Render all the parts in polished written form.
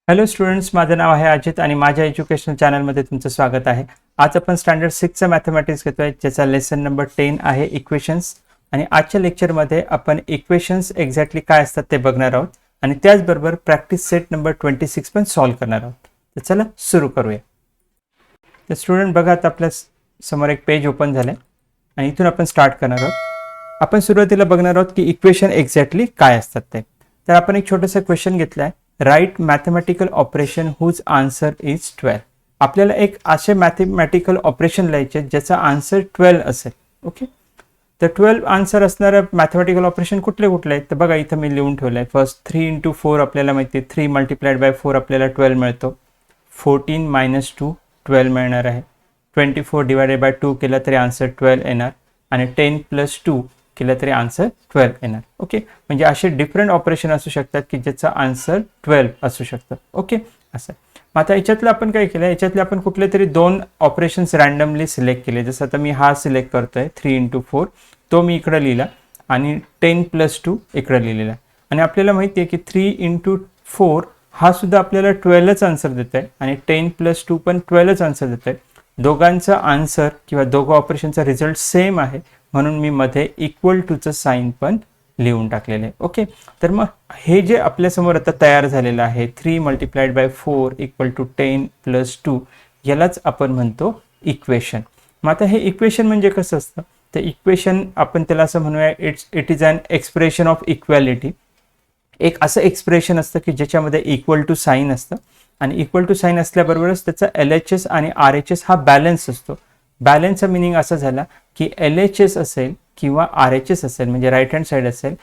Hello students, माझं नाव आहे अजित आणि माझ्या एज्युकेशनल चॅनलमध्ये तुमचं स्वागत आहे. आज आपण स्टँडर्ड 6चा मॅथमॅटिक्स घेतोय, ज्याचा लेसन नंबर 10 आहे इक्वेशन्स. आणि आजच्या लेक्चरमध्ये आपण इक्वेशन्स एक्झॅक्टली काय असतात ते बघणार आहोत आणि त्याचबरोबर प्रॅक्टिस सेट नंबर 26 पण सॉल्व्ह करणार आहोत. तर चला सुरू करूया. तर स्टुडंट बघा, आता आपल्या समोर एक पेज ओपन झालंय आणि इथून आपण स्टार्ट करणार आहोत. आपण सुरुवातीला बघणार आहोत की इक्वेशन एक्झॅक्टली काय असतात ते. तर आपण एक छोटासा क्वेश्चन घेतलाय, right mathematical operation whose answer is 12. आपल्याला एक असे मॅथमॅटिकल ऑपरेशन लिहायचे ज्याचा आन्सर 12 असेल. ओके, तर 12 आन्सर असणारं मॅथमॅटिकल ऑपरेशन कुठले कुठले आहेत तर बघा, इथं मी लिहून ठेवलंय. फर्स्ट 3 × 4 आपल्याला माहिती आहे, 3 × 4 आपल्याला 12 मिळतो. 14 - 2 12 मिळणार आहे. 24 / 2 केला तरी आन्सर 12 येणार आणि 10 + 2 केलं तरी आन्सर 12 येणार. ओके, म्हणजे असे डिफरंट ऑपरेशन असू शकतात की ज्याचा आन्सर 12 असू शकतं. ओके, असं. मग आता याच्यातलं आपण काय केलं, याच्यातले आपण कुठले तरी 2 ऑपरेशन्स रँडमली सिलेक्ट केले. जसं आता मी हा सिलेक्ट करतोय 3 × 4, तो मी इकडं लिहिला आणि 10 + 2 इकडं लिहिलेला. आणि आपल्याला माहिती आहे की 3 × 4 हा सुद्धा आपल्याला 12च आन्सर देत आहे आणि 10 + 2 पण 12च आन्सर देत आहे. दोघांचा आन्सर किंवा दोघं ऑपरेशनचा रिझल्ट सेम आहे, म्हणून मी मध्ये इक्वल टूचं साईन पण लिहून टाकलेलं आहे. ओके, तर मग हे जे आपल्यासमोर आता तयार झालेलं आहे 3 × 4 = 10 + 2, यालाच आपण म्हणतो इक्वेशन. मग आता हे इक्वेशन म्हणजे कसं असतं, तर इक्वेशन आपण त्याला असं म्हणूया, it is an expression of equality. एक असं एक्सप्रेशन असतं की ज्याच्यामध्ये इक्वल टू साईन असतं आणि इक्वल टू साईन असल्याबरोबरच त्याचा LHS आणि RHS हा बॅलन्स असतो. बॅलन्सचा मिनिंग असा झाला की LHS असेल किंवा RHS असेल, म्हणजे राईट हँड साईड असेल,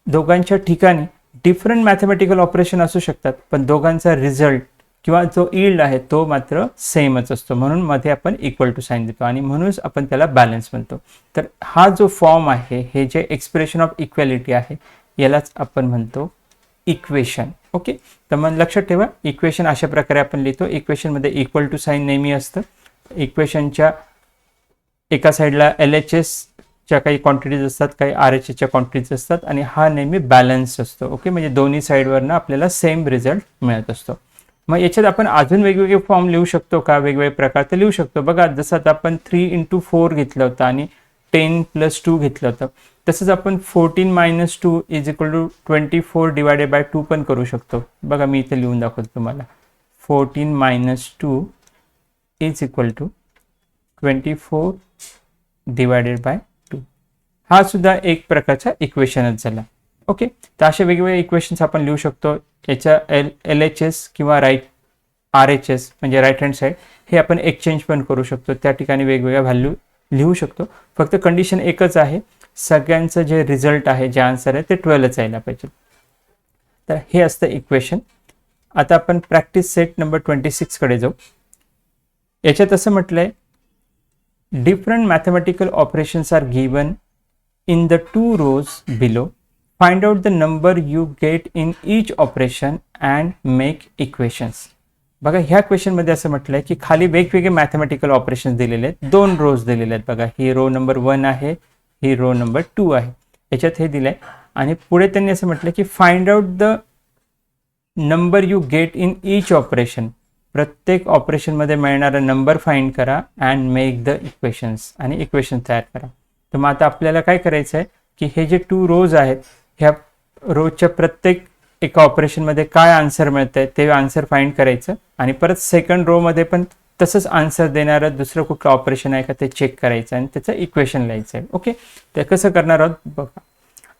दोघांच्या ठिकाणी डिफरंट मॅथमॅटिकल ऑपरेशन असू शकतात, पण दोघांचा रिझल्ट किंवा जो यील्ड आहे तो मात्र सेमच असतो. म्हणून मध्ये आपण इक्वल टू साईन देतो आणि म्हणूनच आपण त्याला बॅलन्स म्हणतो. तर हा जो फॉर्म आहे, हे जे एक्सप्रेशन ऑफ इक्वॅलिटी आहे, यालाच आपण म्हणतो इक्वेशन. ओके, तर मग लक्षात ठेवा, इक्वेशन अशा प्रकारे आपण लिहितो. इक्वेशनमध्ये इक्वल टू साईन नेहमी असतं. इक्वेशनच्या एका साईडला LHSच्या काही क्वांटिटीज असतात, काही RHSच्या क्वांटिटीज असतात आणि हा नेहमी बॅलन्स असतो. ओके, म्हणजे दोन्ही साईडवरनं आपल्याला सेम रिझल्ट मिळत असतो. मग याच्यात आपण अजून वेगवेगळे फॉर्म लिहू शकतो का, वेगवेगळे प्रकार तर लिहू शकतो. बघा, जसं आता आपण 3 × 4 घेतलं होतं आणि 10 + 2 घेतलं होतं, तसंच आपण 14 - 2 = 24 / 2 पण करू शकतो. बघा, मी इथे लिहून दाखवतो तुम्हाला. 14 - 2 = 24 / 2. हा सुद्धा एक प्रकारचा इक्वेशनच झाला. ओके, तर असे वेगवेगळे इक्वेशन्स आपण लिहू शकतो. याच्या LHS किंवा RHS म्हणजे राईट हँड साईड, हे आपण एक्सचेंज पण करू शकतो. त्या ठिकाणी वेगवेगळ्या व्हॅल्यू लिहू शकतो. फक्त कंडिशन एकच आहे, सगळ्यांचं जे रिझल्ट आहे, जे आन्सर आहे ते 12च यायला पाहिजे. तर हे असतं इक्वेशन. आता आपण प्रॅक्टिस सेट नंबर 26 कडे जाऊ. याच्यात असं म्हटलंय, different mathematical operations are given in the 2 rows below. Find out the number you get in each operation and make equations. बघा, ह्या क्वेश्चन मध्ये असं म्हटलंय की खाली वेगवेगळे मॅथमॅटिकल ऑपरेशन्स दिलेले आहेत, 2 रोज दिलेले आहेत. बघा, ही रो नंबर 1 आहे, ही रो नंबर 2 आहे. याच्यात हे दिलंय आणि पुढे त्यांनी असं म्हटलं की find out the number you get in each operation. प्रत्येक ऑपरेशनमध्ये मिळणारा नंबर फाइंड करा अँड मेक द इक्वेशन्स, आणि इक्वेशन तयार करा. तर मग आता आपल्याला काय करायचं आहे की हे जे 2 रोज आहेत, ह्या रोजच्या प्रत्येक एका ऑपरेशनमध्ये काय आन्सर मिळतं आहे ते आन्सर फाइंड करायचं आणि परत सेकंड रोमध्ये पण तसंच आन्सर देणारं दुसरं कुठलं ऑपरेशन आहे का ते चेक करायचं आणि त्याचं इक्वेशन लिहायचं आहे. ओके, ते कसं करणार आहोत बघा.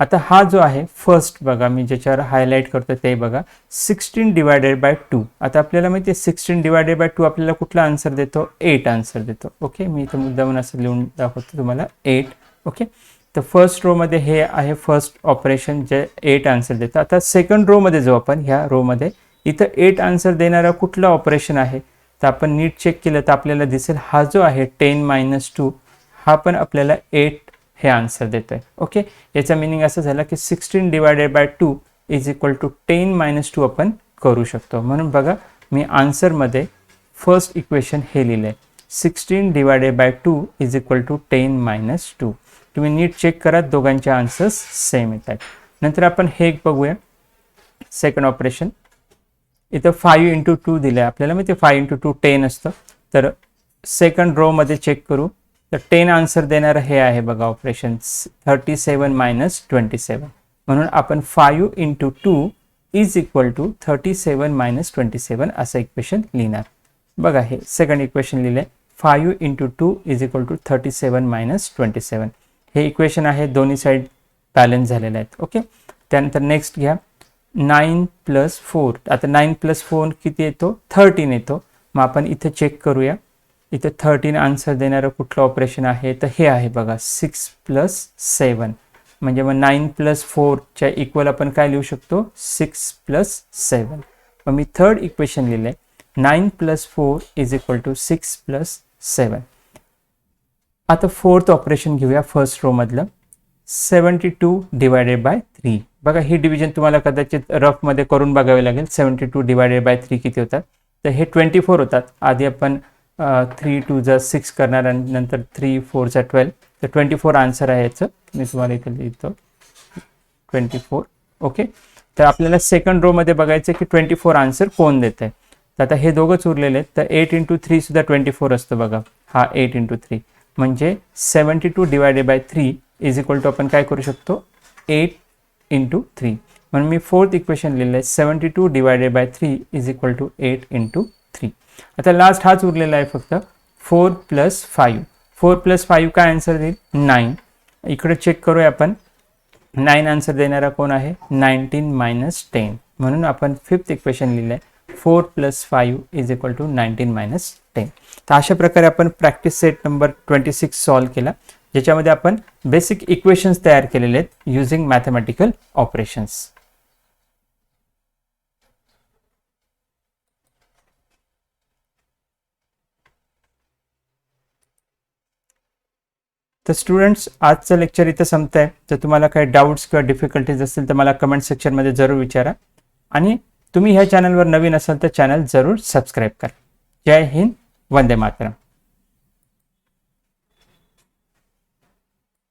आता हा जो आहे फर्स्ट, बघा मी ज्याच्यावर हायलाईट करतो ते बघा, 16 / 2. आता आपल्याला माहिती आहे 16 / 2 आपल्याला कुठला आन्सर देतो, 8 आन्सर देतो. ओके, मी इथं मुद्दामून असं लिहून दाखवतो तुम्हाला, 8. ओके, तर फर्स्ट रो मध्ये हे आहे फर्स्ट ऑपरेशन जे 8 आन्सर देतं. आता सेकंड रो मध्ये जाऊ आपण. ह्या रो मध्ये इथं 8 आन्सर देणारा कुठला ऑपरेशन आहे तर आपण नीट चेक केलं तर आपल्याला दिसेल हा जो आहे 10 - 2 हा पण आपल्याला 8 हे आन्सर देतोय. ओके, याचा मिनिंग असं झालं की 16 / 2 = 10 - 2 आपण करू शकतो. म्हणून बघा, मी आन्सरमध्ये फर्स्ट इक्वेशन हे लिहिलंय, 16 / 2 = 10 - 2. तुम्ही नीट चेक करा, दोघांचे आन्सर्स सेम येतात. नंतर आपण हे बघूया सेकंड ऑपरेशन. इथं 5 इंटू 2 दिलं आहे आपल्याला, माहिती 5 इंटू 2 10 असतं. तर सेकंड रो मध्ये चेक करू तर 10 आन्सर देणारं हे आहे बघा ऑपरेशन 37 मायनस 27. म्हणून आपण 5 into 2 is equal to 37 minus 27 असं इक्वेशन लिहिणार. बघा हे सेकंड इक्वेशन लिहिलंय 5 into 2 is equal to 37 minus 27. हे इक्वेशन आहे, दोन्ही साईड बॅलन्स झालेले आहेत. ओके, त्यानंतर नेक्स्ट घ्या 9 प्लस 4. आता 9 प्लस 4 किती येतो? 13 येतो. मग आपण इथे चेक करूया, इथे 13 आन्सर देणारं कुठलं ऑपरेशन आहे तर हे आहे बघा 6 प्लस 7. म्हणजे मग 9 प्लस 4च्या इक्वल आपण काय लिहू शकतो? 6 प्लस 7. मग मी थर्ड इक्वेशन लिहिलंय 9 plus 4 is equal to 6 plus 7. आता फोर्थ ऑपरेशन घेऊया फर्स्ट रो मधलं 72 डिवायडेड बाय 3. बघा ही डिव्हिजन तुम्हाला कदाचित रफमध्ये करून बघावे लागेल. 72 डिवायडेड बाय 3 किती होतात? तर हे 24 होतात. आधी आपण 3 2 जा 6 करणार आणि नंतर 3 4 जा 12. तर 24 आन्सर आहे याचं. मी तुम्हाला इथे लिहितो 24. ओके, तर आपल्याला सेकंड रो मध्ये बघायचं की 24 आन्सर कोण देत आहे. तर आता हे दोघंच उरलेले आहेत. तर 8 इंटू 3 सुद्धा 24 असतं बघा. हा 8 इंटू 3 म्हणजे 72 divided by 3 is equal to आपण काय करू शकतो? 8 इंटू 3. म्हणून मी फोर्थ इक्वेशन लिहिलं आहे 72 divided by 3 is equal to 8 into 3. आता लास्ट हाच उरलेला आहे फक्त 4 प्लस 5. 4 प्लस 5 काय आन्सर देईल? 9. इकडे चेक करूया आपण 9 आन्सर देणारा कोण आहे? 19 मायनस 10. म्हणून आपण फिफ्थ इक्वेशन लिहिलं आहे 4 plus 5 is equal to 19 minus 10. तर अशा प्रकारे आपण प्रॅक्टिस सेट नंबर 26 सॉल्व केला, ज्याच्यामध्ये आपण बेसिक इक्वेशन्स तयार केलेले आहेत युझिंग मॅथमॅटिकल ऑपरेशन्स. तर स्टुडंट्स आजचं लेक्चर इथं संपत आहे. तर तुम्हाला काही डाऊट्स किंवा डिफिकल्टीज असतील तर मला कमेंट सेक्शनमध्ये जरूर विचारा. आणि तुम्ही ह्या चॅनलवर नवीन असाल तर चॅनल जरूर सबस्क्राईब करा. जय हिंद, वंदे मातरम.